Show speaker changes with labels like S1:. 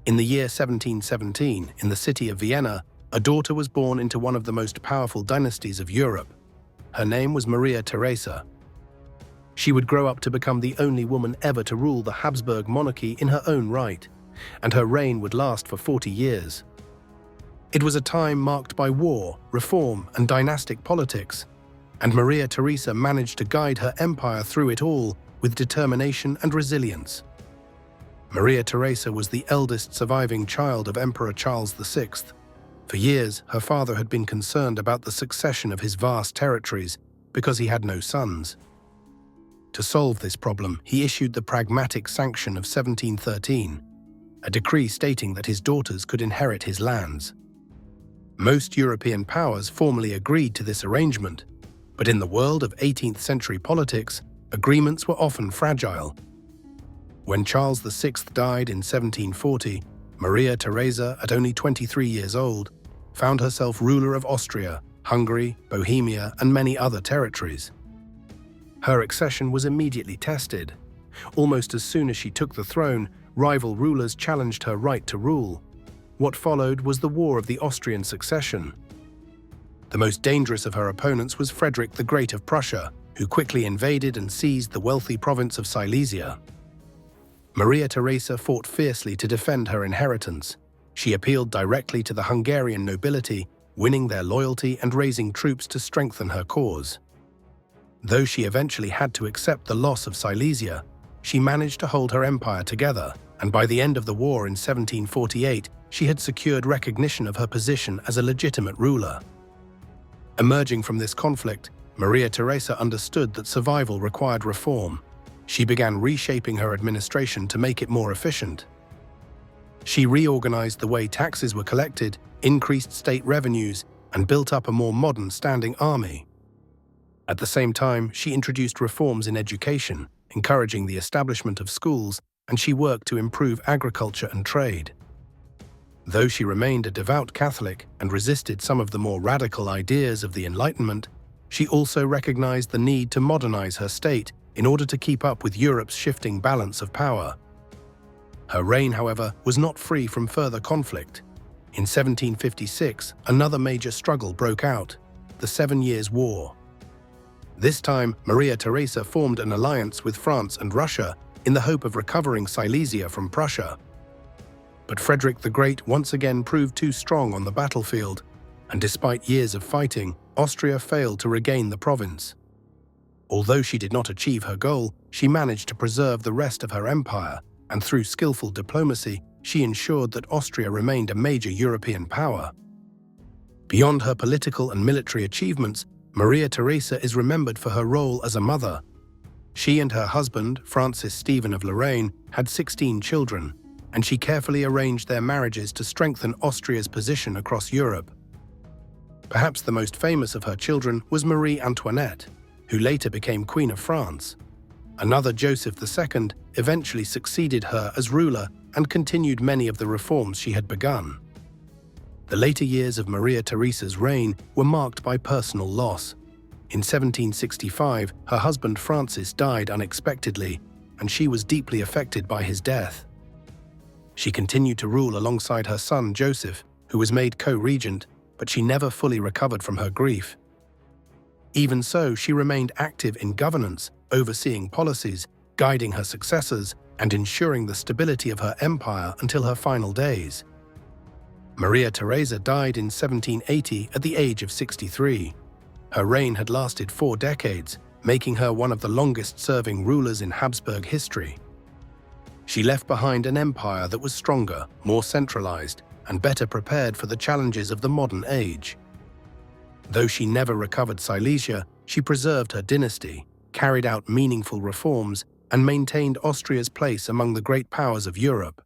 S1: In the year 1717, in the city of Vienna, a daughter was born into one of the most powerful dynasties of Europe. Her name was Maria Theresa. She would grow up to become the only woman ever to rule the Habsburg monarchy in her own right, and her reign would last for 40 years. It was a time marked by war, reform, and dynastic politics, and Maria Theresa managed to guide her empire through it all with determination and resilience. Maria Theresa was the eldest surviving child of Emperor Charles VI. For years, her father had been concerned about the succession of his vast territories because he had no sons. To solve this problem, he issued the Pragmatic Sanction of 1713, a decree stating that his daughters could inherit his lands. Most European powers formally agreed to this arrangement, but in the world of 18th century politics, agreements were often fragile. When Charles VI died in 1740, Maria Theresa, at only 23 years old, found herself ruler of Austria, Hungary, Bohemia, and many other territories. Her accession was immediately tested. Almost as soon as she took the throne, rival rulers challenged her right to rule. What followed was the War of the Austrian Succession. The most dangerous of her opponents was Frederick the Great of Prussia, who quickly invaded and seized the wealthy province of Silesia. Maria Theresa fought fiercely to defend her inheritance. She appealed directly to the Hungarian nobility, winning their loyalty and raising troops to strengthen her cause. Though she eventually had to accept the loss of Silesia, she managed to hold her empire together, and by the end of the war in 1748, she had secured recognition of her position as a legitimate ruler. Emerging from this conflict, Maria Theresa understood that survival required reform. She began reshaping her administration to make it more efficient. She reorganized the way taxes were collected, increased state revenues, and built up a more modern standing army. At the same time, she introduced reforms in education, encouraging the establishment of schools, and she worked to improve agriculture and trade. Though she remained a devout Catholic and resisted some of the more radical ideas of the Enlightenment, she also recognized the need to modernize her state in order to keep up with Europe's shifting balance of power. Her reign, however, was not free from further conflict. In 1756, another major struggle broke out, the 7 Years' War. This time, Maria Theresa formed an alliance with France and Russia in the hope of recovering Silesia from Prussia. But Frederick the Great once again proved too strong on the battlefield, and despite years of fighting, Austria failed to regain the province. Although she did not achieve her goal, she managed to preserve the rest of her empire, and through skillful diplomacy, she ensured that Austria remained a major European power. Beyond her political and military achievements, Maria Theresa is remembered for her role as a mother. She and her husband, Francis Stephen of Lorraine, had 16 children, and she carefully arranged their marriages to strengthen Austria's position across Europe. Perhaps the most famous of her children was Marie Antoinette, who later became Queen of France. Another Joseph II eventually succeeded her as ruler and continued many of the reforms she had begun. The later years of Maria Theresa's reign were marked by personal loss. In 1765, her husband Francis died unexpectedly, and she was deeply affected by his death. She continued to rule alongside her son Joseph, who was made co-regent, but she never fully recovered from her grief. Even so, she remained active in governance, overseeing policies, guiding her successors, and ensuring the stability of her empire until her final days. Maria Theresa died in 1780 at the age of 63. Her reign had lasted 4 decades, making her one of the longest-serving rulers in Habsburg history. She left behind an empire that was stronger, more centralized, and better prepared for the challenges of the modern age. Though she never recovered Silesia, she preserved her dynasty, carried out meaningful reforms, and maintained Austria's place among the great powers of Europe.